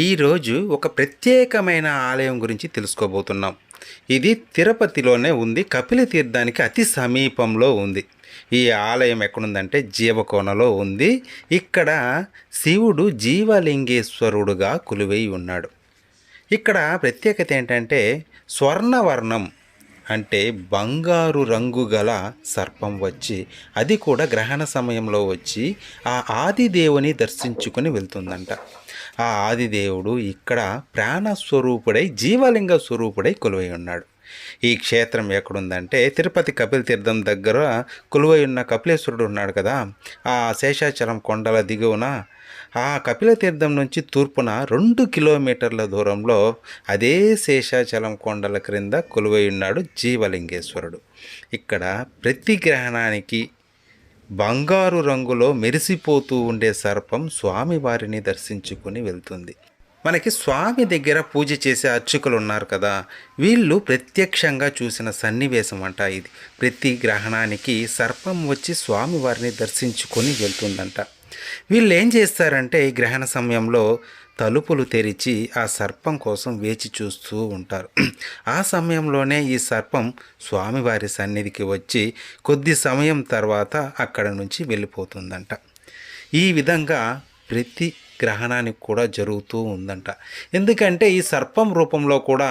ఈరోజు ఒక ప్రత్యేకమైన ఆలయం గురించి తెలుసుకోబోతున్నాం. ఇది తిరుపతిలోనే ఉంది. కపిల తీర్థానికి అతి సమీపంలో ఉంది. ఈ ఆలయం ఎక్కడుందంటే జీవకోనలో ఉంది. ఇక్కడ శివుడు జీవలింగేశ్వరుడుగా కొలువై ఉన్నాడు. ఇక్కడ ప్రత్యేకత ఏంటంటే స్వర్ణవర్ణం అంటే బంగారు రంగు గల సర్పం వచ్చి, అది కూడా గ్రహణ సమయంలో వచ్చి ఆ ఆదిదేవుని దర్శించుకొని వెళ్తుందంట. ఆ ఆదిదేవుడు ఇక్కడ ప్రాణస్వరూపుడై జీవలింగ స్వరూపుడై కొలువై ఉన్నాడు. ఈ క్షేత్రం ఎక్కడుందంటే తిరుపతి కపిల తీర్థం దగ్గర కొలువై ఉన్న కపిలేశ్వరుడు ఉన్నాడు కదా, ఆ శేషాచలం కొండల దిగువన ఆ కపిల తీర్థం నుంచి తూర్పున 2 కిలోమీటర్ల దూరంలో అదే శేషాచలం కొండల క్రింద కొలువై ఉన్నాడు జీవలింగేశ్వరుడు. ఇక్కడ ప్రతి గ్రహణానికి బంగారు రంగులో మెరిసిపోతూ ఉండే సర్పం స్వామివారిని దర్శించుకుని వెళ్తుంది. మనకి స్వామి దగ్గర పూజ చేసే అర్చకులు ఉన్నారు కదా, వీళ్ళు ప్రత్యక్షంగా చూసిన సన్నివేశం అంట ఇది. ప్రతి గ్రహణానికి సర్పం వచ్చి స్వామివారిని దర్శించుకొని వెళ్తుందంట. వీళ్ళు ఏం చేస్తారంటే ఈ గ్రహణ సమయంలో తలుపులు తెరిచి ఆ సర్పం కోసం వేచి చూస్తూ ఉంటారు. ఆ సమయంలోనే ఈ సర్పం స్వామివారి సన్నిధికి వచ్చి కొద్ది సమయం తర్వాత అక్కడ నుంచి వెళ్ళిపోతుందంట. ఈ విధంగా ప్రతి గ్రహణానికి కూడా జరుగుతూ ఉందంట. ఎందుకంటే ఈ సర్పం రూపంలో కూడా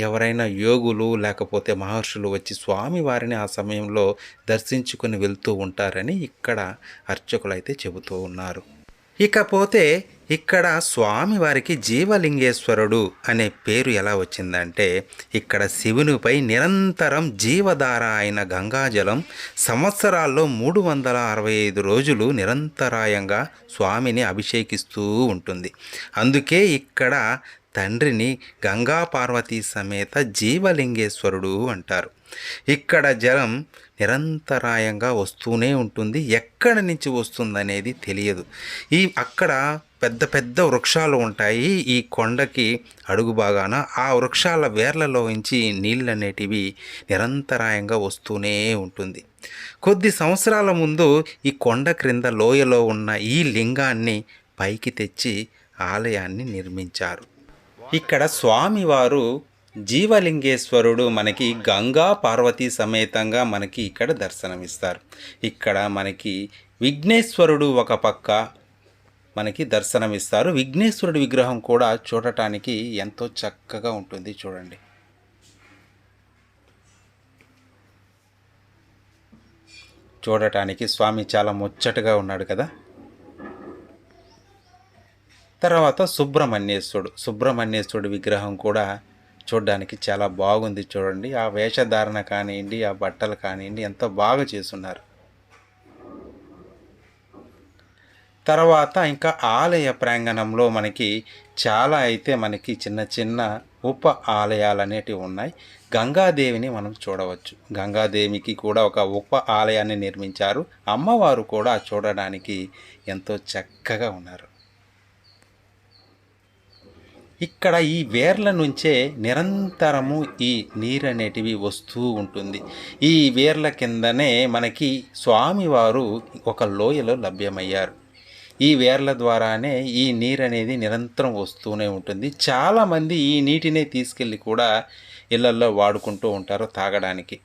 ఎవరైనా యోగులు లేకపోతే మహర్షులు వచ్చి స్వామివారిని ఆ సమయంలో దర్శించుకొని వెళ్తూ ఉంటారని ఇక్కడ అర్చకులు అయితే చెబుతూ ఉన్నారు. ఇకపోతే ఇక్కడ స్వామివారికి జీవలింగేశ్వరుడు అనే పేరు ఎలా వచ్చిందంటే, ఇక్కడ శివునిపై నిరంతరం జీవధార అయిన గంగాజలం సంవత్సరాల్లో 365 రోజులు నిరంతరాయంగా స్వామిని అభిషేకిస్తూ ఉంటుంది. అందుకే ఇక్కడ తండ్రిని గంగా పార్వతీ సమేత జీవలింగేశ్వరుడు అంటారు. ఇక్కడ జలం నిరంతరాయంగా వస్తూనే ఉంటుంది. ఎక్కడి నుంచి వస్తుందనేది తెలియదు. అక్కడ పెద్ద పెద్ద వృక్షాలు ఉంటాయి. ఈ కొండకి అడుగు భాగాన ఆ వృక్షాల వేర్లలో నుంచి నీళ్ళు అనేటివి నిరంతరాయంగా వస్తూనే ఉంటుంది. కొద్ది సంవత్సరాల ముందు ఈ కొండ క్రింద లోయలో ఉన్న ఈ లింగాన్ని పైకి తెచ్చి ఆలయాన్ని నిర్మించారు. ఇక్కడ స్వామివారు జీవలింగేశ్వరుడు మనకి గంగా పార్వతీ సమేతంగా మనకి ఇక్కడ దర్శనమిస్తారు. ఇక్కడ మనకి విఘ్నేశ్వరుడు ఒక పక్క మనకి దర్శనమిస్తారు. విఘ్నేశ్వరుడి విగ్రహం కూడా చూడటానికి ఎంతో చక్కగా ఉంటుంది. చూడండి, చూడటానికి స్వామి చాలా ముచ్చటగా ఉన్నాడు కదా. తర్వాత సుబ్రహ్మణ్యేశ్వరుడు విగ్రహం కూడా చూడడానికి చాలా బాగుంది. చూడండి, ఆ వేషధారణ కానివ్వండి, ఆ బట్టలు కానివ్వండి, ఎంతో బాగా చేసున్నారు. తర్వాత ఇంకా ఆలయ ప్రాంగణంలో మనకి చాలా అయితే మనకి చిన్న చిన్న ఉప ఆలయాలు అనేటివి ఉన్నాయి. గంగాదేవిని మనం చూడవచ్చు. గంగాదేవికి కూడా ఒక ఉప ఆలయాన్ని నిర్మించారు. అమ్మవారు కూడా చూడడానికి ఎంతో చక్కగా ఉన్నారు. ఇక్కడ ఈ వేర్ల నుంచే నిరంతరము ఈ నీరు అనేటివి వస్తూ ఉంటుంది. ఈ వేర్ల కిందనే మనకి స్వామివారు ఒక లోయలో లభ్యమయ్యారు. ఈ వేర్ల ద్వారానే ఈ నీరు అనేది నిరంతరం వస్తూనే ఉంటుంది. చాలామంది ఈ నీటినే తీసుకెళ్ళి కూడా ఇళ్లల్లో వాడుకుంటూ ఉంటారు తాగడానికి.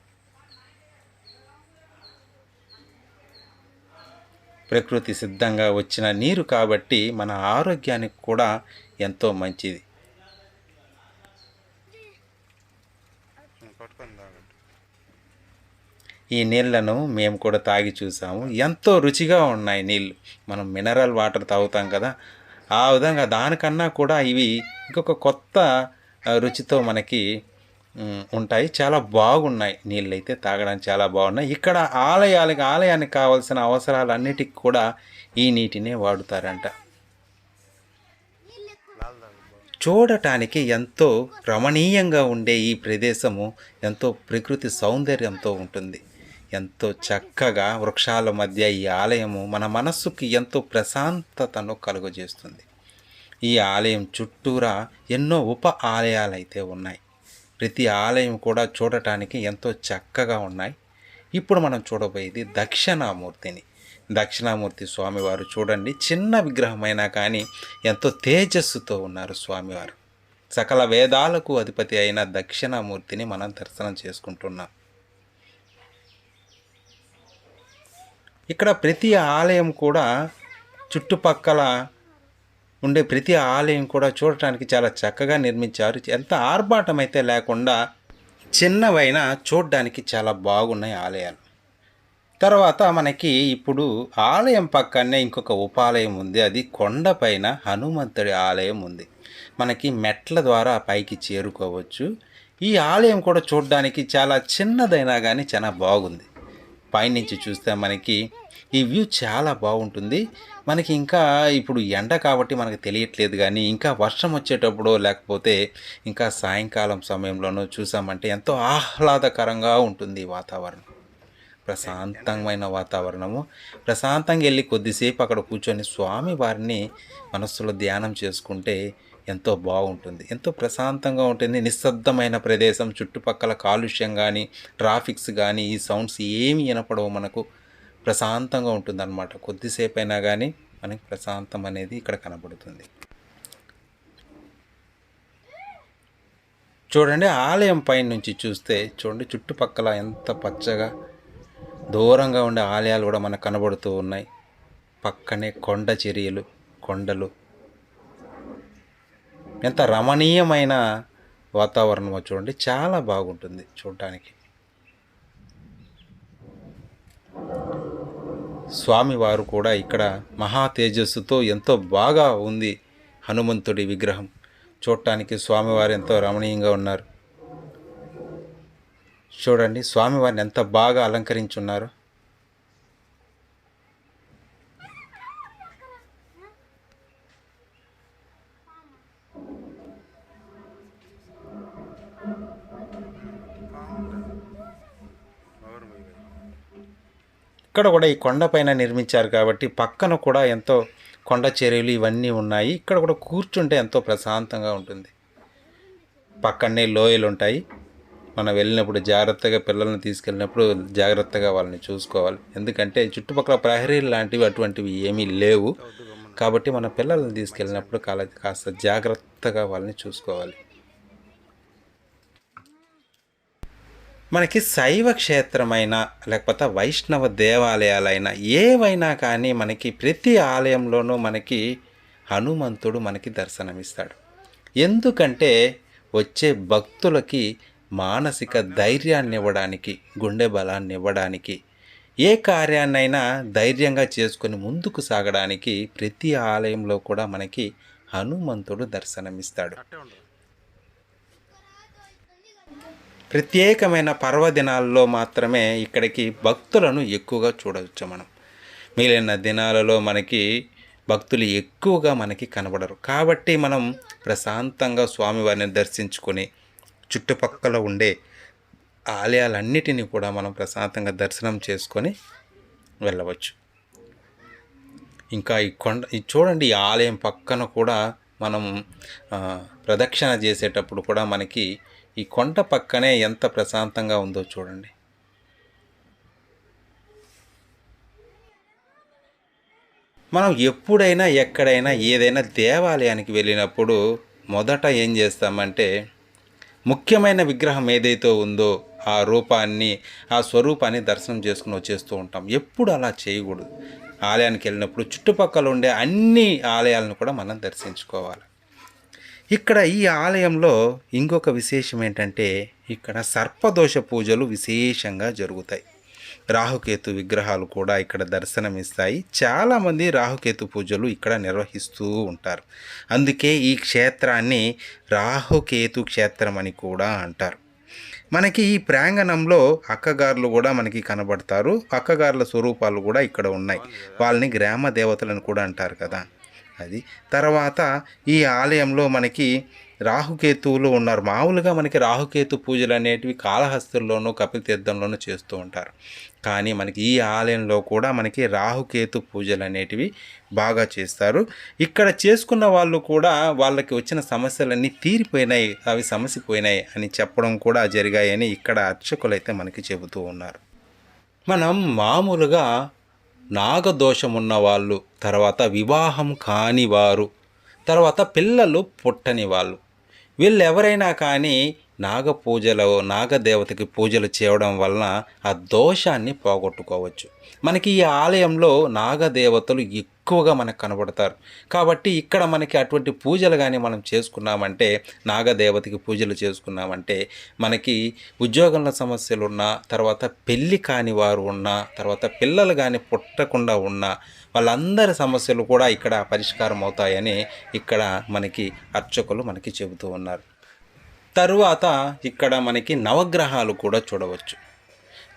ప్రకృతి సిద్ధంగా వచ్చిన నీరు కాబట్టి మన ఆరోగ్యానికి కూడా ఎంతో మంచిది. ఈ నీళ్లను మేము కూడా తాగి చూసాము. ఎంతో రుచిగా ఉన్నాయి నీళ్ళు. మనం మినరల్ వాటర్ తాగుతాం కదా, ఆ విధంగా దానికన్నా కూడా ఇవి ఇంకొక కొత్త రుచితో మనకి ఉంటాయి. చాలా బాగున్నాయి నీళ్ళు అయితే, తాగడానికి చాలా బాగున్నాయి. ఇక్కడ ఆలయానికి కావాల్సిన అవసరాలన్నిటికీ కూడా ఈ నీటినే వాడుతారంట. చూడటానికి ఎంతో రమణీయంగా ఉండే ఈ ప్రదేశము ఎంతో ప్రకృతి సౌందర్యంతో ఉంటుంది. ఎంతో చక్కగా వృక్షాల మధ్య ఈ ఆలయము మన మనస్సుకి ఎంతో ప్రశాంతతను కలుగజేస్తుంది. ఈ ఆలయం చుట్టూరా ఎన్నో ఉప ఆలయాలు అయితే ఉన్నాయి. ప్రతి ఆలయం కూడా చూడటానికి ఎంతో చక్కగా ఉన్నాయి. ఇప్పుడు మనం చూడబోయేది దక్షిణామూర్తిని. దక్షిణామూర్తి స్వామివారు చూడండి, చిన్న విగ్రహమైనా కానీ ఎంతో తేజస్సుతో ఉన్నారు స్వామివారు. సకల వేదాలకు అధిపతి అయిన దక్షిణామూర్తిని మనం దర్శనం చేసుకుంటున్నాం. ఇక్కడ ప్రతి ఆలయం కూడా, చుట్టుపక్కల ఉండే ప్రతి ఆలయం కూడా చూడటానికి చాలా చక్కగా నిర్మించారు. ఎంత ఆర్భాటం అయితే లేకుండా చిన్నవైనా చూడడానికి చాలా బాగున్నాయి ఆలయాలు. తర్వాత మనకి ఇప్పుడు ఆలయం పక్కనే ఇంకొక ఉపాలయం ఉంది. అది కొండపైన హనుమంతుడి ఆలయం ఉంది. మనకి మెట్ల ద్వారా పైకి చేరుకోవచ్చు. ఈ ఆలయం కూడా చూడడానికి చాలా చిన్నదైనా కానీ చాలా బాగుంది. పైనుంచి చూస్తే మనకి ఈ వ్యూ చాలా బాగుంటుంది. మనకి ఇంకా ఇప్పుడు ఎండ కాబట్టి మనకు తెలియట్లేదు, కానీ ఇంకా వర్షం వచ్చేటప్పుడు లేకపోతే ఇంకా సాయంకాలం సమయంలోనూ చూసామంటే ఎంతో ఆహ్లాదకరంగా ఉంటుంది ఈ వాతావరణం. ప్రశాంతమైన వాతావరణము. ప్రశాంతంగా వెళ్ళి కొద్దిసేపు అక్కడ కూర్చొని స్వామి వారిని మనస్సులో ధ్యానం చేసుకుంటే ఎంతో బాగుంటుంది. ఎంతో ప్రశాంతంగా ఉంటుంది. నిశ్శబ్దమైన ప్రదేశం, చుట్టుపక్కల కాలుష్యం కానీ ట్రాఫిక్స్ కానీ ఈ సౌండ్స్ ఏమి వినపడవు. మనకు ప్రశాంతంగా ఉంటుందన్నమాట. కొద్దిసేపు అయినా కానీ మనకి ప్రశాంతం అనేది ఇక్కడ కనబడుతుంది. చూడండి, ఆలయం పైన నుంచి చూస్తే చూడండి చుట్టుపక్కల ఎంత పచ్చగా దూరంగా ఉండే ఆలయాలు కూడా మనకు కనబడుతూ ఉన్నాయి. పక్కనే కొండ చర్యలు, కొండలు, ఎంత రమణీయమైన వాతావరణమో చూడండి. చాలా బాగుంటుంది చూడటానికి. స్వామివారు కూడా ఇక్కడ మహా తేజస్సుతో ఎంతో బాగా ఉంది. హనుమంతుడి విగ్రహం చూడటానికి స్వామివారు ఎంతో రమణీయంగా ఉన్నారు. చూడండి స్వామివారిని ఎంత బాగా అలంకరించున్నారు. ఇక్కడ కూడా ఈ కొండపైన నిర్మించారు కాబట్టి పక్కన కూడా ఎంతో కొండ చర్యలు ఇవన్నీ ఉన్నాయి. ఇక్కడ కూడా కూర్చుంటే ఎంతో ప్రశాంతంగా ఉంటుంది. పక్కనే లోయలు ఉంటాయి. మనం వెళ్ళినప్పుడు జాగ్రత్తగా పిల్లల్ని తీసుకెళ్ళినప్పుడు జాగ్రత్తగా వాళ్ళని చూసుకోవాలి. ఎందుకంటే చుట్టుపక్కల ప్రహరీలు లాంటివి అటువంటివి ఏమీ లేవు. కాబట్టి మన పిల్లల్ని తీసుకెళ్ళినప్పుడు కాస్త జాగ్రత్తగా వాళ్ళని చూసుకోవాలి. మనకి శైవ క్షేత్రమైన లేకపోతే వైష్ణవ దేవాలయాలైనా ఏవైనా కానీ మనకి ప్రతి ఆలయంలోనూ మనకి హనుమంతుడు మనకి దర్శనమిస్తాడు. ఎందుకంటే వచ్చే భక్తులకి మానసిక ధైర్యాన్ని ఇవ్వడానికి, గుండె బలాన్ని ఇవ్వడానికి, ఏ కార్యాన్నైనా ధైర్యంగా చేసుకొని ముందుకు సాగడానికి ప్రతి ఆలయంలో కూడా మనకి హనుమంతుడు దర్శనమిస్తాడు. ప్రత్యేకమైన పర్వదినాల్లో మాత్రమే ఇక్కడికి భక్తులను ఎక్కువగా చూడవచ్చు మనం. మిగిలిన దినాలలో మనకి భక్తులు ఎక్కువగా మనకి కనబడరు. కాబట్టి మనం ప్రశాంతంగా స్వామివారిని దర్శించుకొని చుట్టుపక్కల ఉండే ఆలయాలన్నిటినీ కూడా మనం ప్రశాంతంగా దర్శనం చేసుకొని వెళ్ళవచ్చు. ఇంకా ఈ చూడండి, ఈ ఆలయం పక్కన కూడా మనం ప్రదక్షిణ చేసేటప్పుడు కూడా మనకి ఈ కొండ పక్కనే ఎంత ప్రశాంతంగా ఉందో చూడండి. మనం ఎప్పుడైనా ఎక్కడైనా ఏదైనా దేవాలయానికి వెళ్ళినప్పుడు మొదట ఏం చేస్తామంటే ముఖ్యమైన విగ్రహం ఏదైతే ఉందో ఆ రూపాన్ని, ఆ స్వరూపాన్ని దర్శనం చేసుకుని వచ్చేస్తూ ఉంటాం. ఎప్పుడు అలా చేయకూడదు. ఆలయానికి వెళ్ళినప్పుడు చుట్టుపక్కల ఉండే అన్ని ఆలయాలను కూడా మనం దర్శించుకోవాలి. ఇక్కడ ఈ ఆలయంలో ఇంకొక విశేషం ఏంటంటే ఇక్కడ సర్పదోష పూజలు విశేషంగా జరుగుతాయి. రాహుకేతు విగ్రహాలు కూడా ఇక్కడ దర్శనమిస్తాయి. చాలామంది రాహుకేతు పూజలు ఇక్కడ నిర్వహిస్తూ ఉంటారు. అందుకే ఈ క్షేత్రాన్ని రాహుకేతు క్షేత్రం అని కూడా అంటారు. మనకి ఈ ప్రాంగణంలో అక్కగారులు కూడా మనకి కనబడతారు. అక్కగారుల స్వరూపాలు కూడా ఇక్కడ ఉన్నాయి. వాళ్ళని గ్రామ దేవతలను కూడా అంటారు కదా. అది తర్వాత ఈ ఆలయంలో మనకి రాహుకేతువులు ఉన్నారు. మామూలుగా మనకి రాహుకేతు పూజలు అనేటివి కాళహస్తిలోనూ కపిలతీర్థంలోనూ చేస్తూ ఉంటారు. కానీ మనకి ఈ ఆలయంలో కూడా మనకి రాహుకేతు పూజలు అనేటివి బాగా చేస్తారు. ఇక్కడ చేసుకున్న వాళ్ళు కూడా వాళ్ళకి వచ్చిన సమస్యలన్నీ తీరిపోయినాయి, అవి సమసిపోయినాయి అని చెప్పడం కూడా జరిగాయని ఇక్కడ అర్చకులైతే మనకి చెబుతూ ఉన్నారు. మనం మామూలుగా నాగదోషం ఉన్నవాళ్ళు, తర్వాత వివాహం కాని వారు, తర్వాత పిల్లలు పుట్టని వాళ్ళు, వీళ్ళు ఎవరైనా కానీ నాగదేవతకి పూజలు చేయడం వలన ఆ దోషాన్ని పోగొట్టుకోవచ్చు. మనకి ఈ ఆలయంలో నాగదేవతలు ఎక్కువగా మనకు కనబడతారు. కాబట్టి ఇక్కడ మనకి అటువంటి పూజలు కానీ మనం చేసుకున్నామంటే, నాగదేవతకి పూజలు చేసుకున్నామంటే, మనకి ఉద్యోగంలో సమస్యలు ఉన్నా, తర్వాత పెళ్ళి కాని వారు ఉన్నా, తర్వాత పిల్లలు కానీ పుట్టకుండా ఉన్నా, వాళ్ళందరి సమస్యలు కూడా ఇక్కడ పరిష్కారం అవుతాయని ఇక్కడ మనకి అర్చకులు మనకి చెబుతూ ఉన్నారు. తరువాత ఇక్కడ మనకి నవగ్రహాలు కూడా చూడవచ్చు.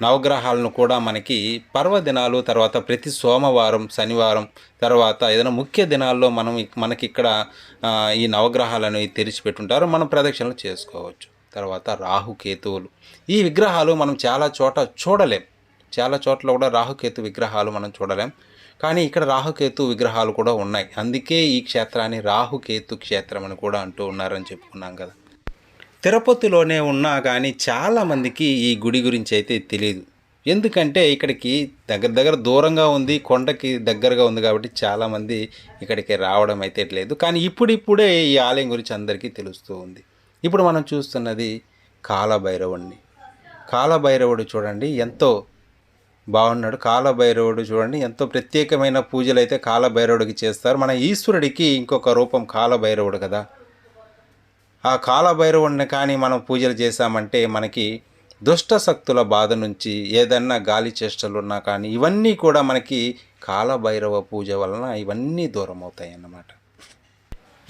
నవగ్రహాలను కూడా మనకి పర్వదినాలు, తర్వాత ప్రతి సోమవారం, శనివారం, తర్వాత ఏదైనా ముఖ్య దినాల్లో మనకి ఇక్కడ ఈ నవగ్రహాలను తెరిచిపెట్టుంటారు, మనం ప్రదక్షిణలు చేసుకోవచ్చు. తర్వాత రాహుకేతువులు, ఈ విగ్రహాలు మనం చాలా చూడలేం. చాలా చోట్ల కూడా రాహుకేతు విగ్రహాలు మనం చూడలేం, కానీ ఇక్కడ రాహుకేతు విగ్రహాలు కూడా ఉన్నాయి. అందుకే ఈ క్షేత్రాన్ని రాహుకేతు క్షేత్రం అని కూడా అంటూ ఉన్నారని చెప్పుకున్నాం కదా. తిరుపతిలోనే ఉన్నా కానీ చాలామందికి ఈ గుడి గురించి అయితే తెలియదు. ఎందుకంటే ఇక్కడికి దగ్గర దూరంగా ఉంది, కొండకి దగ్గరగా ఉంది కాబట్టి చాలామంది ఇక్కడికి రావడం అయితే లేదు. కానీ ఇప్పుడిప్పుడే ఈ ఆలయం గురించి అందరికీ తెలుస్తూ ఉంది. ఇప్పుడు మనం చూస్తున్నది కాలభైరవుడిని. కాలభైరవుడు చూడండి ఎంతో బాగున్నాడు. కాలభైరవుడు చూడండి ఎంతో ప్రత్యేకమైన పూజలు అయితే కాలభైరవుడికి చేస్తారు. మన ఈశ్వరుడికి ఇంకొక రూపం కాలభైరవుడు కదా. ఆ కాలభైరవుడిని కానీ మనం పూజలు చేశామంటే మనకి దుష్ట శక్తుల బాధ నుంచి ఏదన్నా గాలి చేష్టలు ఉన్నా కానీ ఇవన్నీ కూడా మనకి కాలభైరవ పూజ వలన ఇవన్నీ దూరం అవుతాయి అన్నమాట.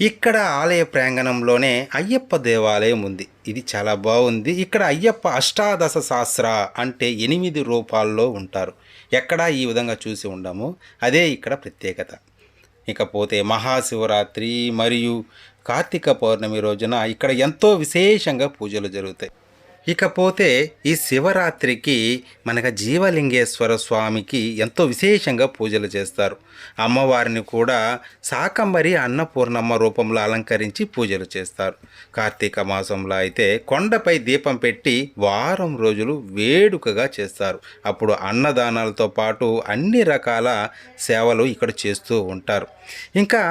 ఇక్కడ ఆలయ ప్రాంగణంలోనే అయ్యప్ప దేవాలయం ఉంది. ఇది చాలా బాగుంది. ఇక్కడ అయ్యప్ప అష్టాదశ సహస్ర అంటే 8 రూపాల్లో ఉంటారు. ఎక్కడా ఈ విధంగా చూసి ఉండము. అదే ఇక్కడ ప్రత్యేకత. ఇకపోతే మహాశివరాత్రి మరియు కార్తీక పౌర్ణమి రోజున ఇక్కడ ఎంతో విశేషంగా పూజలు జరుగుతాయి. ఇకపోతే ఈ శివరాత్రికి మనకు జీవలింగేశ్వర స్వామికి ఎంతో విశేషంగా పూజలు చేస్తారు. అమ్మవారిని కూడా శాకంబరి అన్నపూర్ణమ్మ రూపంలో అలంకరించి పూజలు చేస్తారు. కార్తీక మాసంలో అయితే కొండపై దీపం పెట్టి వారం రోజులు వేడుకగా చేస్తారు. అప్పుడు అన్నదానాలతో పాటు అన్ని రకాల సేవలు ఇక్కడ చేస్తూ ఉంటారు. ఇంకా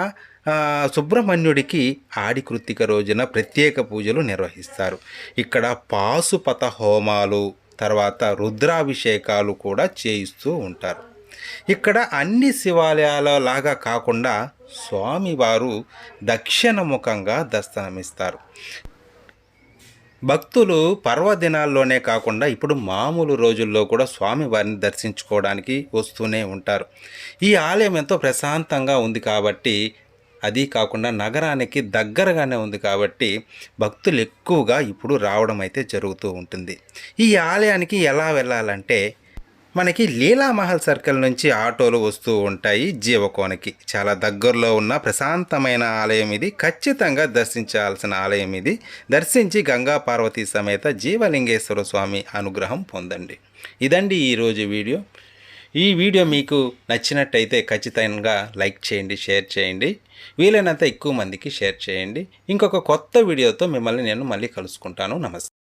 సుబ్రహ్మణ్యుడికి ఆడి కృత్తిక రోజున ప్రత్యేక పూజలు నిర్వహిస్తారు. ఇక్కడ పాశుపత హోమాలు, తర్వాత రుద్రాభిషేకాలు కూడా చేయిస్తూ ఉంటారు. ఇక్కడ అన్ని శివాలయాల లాగా కాకుండా స్వామివారు దక్షిణముఖంగా దర్శనమిస్తారు. భక్తులు పర్వదినాల్లోనే కాకుండా ఇప్పుడు మామూలు రోజుల్లో కూడా స్వామివారిని దర్శించుకోవడానికి వస్తూనే ఉంటారు. ఈ ఆలయం ఎంతో ప్రశాంతంగా ఉంది కాబట్టి, అది కాకుండా నగరానికి దగ్గరగానే ఉంది కాబట్టి భక్తులు ఎక్కువగా ఇప్పుడు రావడం అయితే జరుగుతూ ఉంటుంది. ఈ ఆలయానికి ఎలా వెళ్ళాలంటే మనకి లీలామహల్ సర్కిల్ నుంచి ఆటోలు వస్తూ ఉంటాయి. జీవకోనకి చాలా దగ్గరలో ఉన్న ప్రశాంతమైన ఆలయం ఇది. ఖచ్చితంగా దర్శించాల్సిన ఆలయం ఇది. దర్శించి గంగా పార్వతీ సమేత జీవలింగేశ్వర స్వామి అనుగ్రహం పొందండి. ఇదండి ఈరోజు వీడియో. ఈ వీడియో మీకు నచ్చినట్టయితే ఖచ్చితంగా లైక్ చేయండి, షేర్ చేయండి, వీలైనంత ఎక్కువ మందికి షేర్ చేయండి. ఇంకొక కొత్త వీడియోతో మిమ్మల్ని నేను మళ్ళీ కలుసుకుంటాను. నమస్తే.